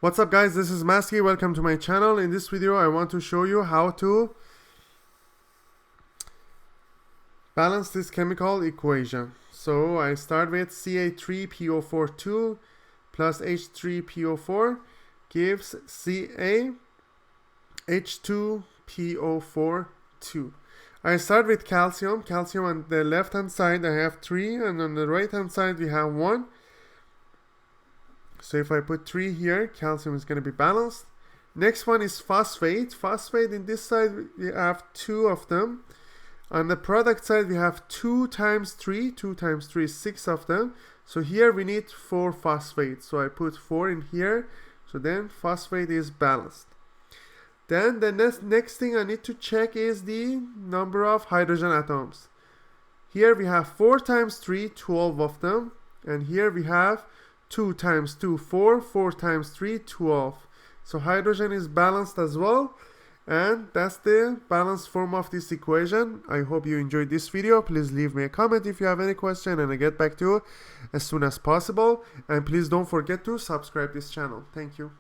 What's up guys, this is Masi, welcome to my channel. In this video I want to show you how to balance this chemical equation. So I start with Ca3PO42 plus H3PO4 gives CaH2PO42. I start with calcium. Calcium on the left hand side I have 3 and on the right hand side we have 1. So if I put 3 here, calcium is going to be balanced. Next one is phosphate. Phosphate in this side we have 2 of them. On the product side we have 2 times 3. 2 times 3 is 6 of them. So here we need 4 phosphate. So I put 4 in here. So then phosphate is balanced. Then the next thing I need to check is the number of hydrogen atoms. Here we have 4 times 3, 12 of them. And here we have 2 times 2, 4, 4 times 3, 12. So hydrogen is balanced as well. And that's the balanced form of this equation. I hope you enjoyed this video. Please leave me a comment if you have any question and I'll get back to you as soon as possible. And please don't forget to subscribe this channel. Thank you.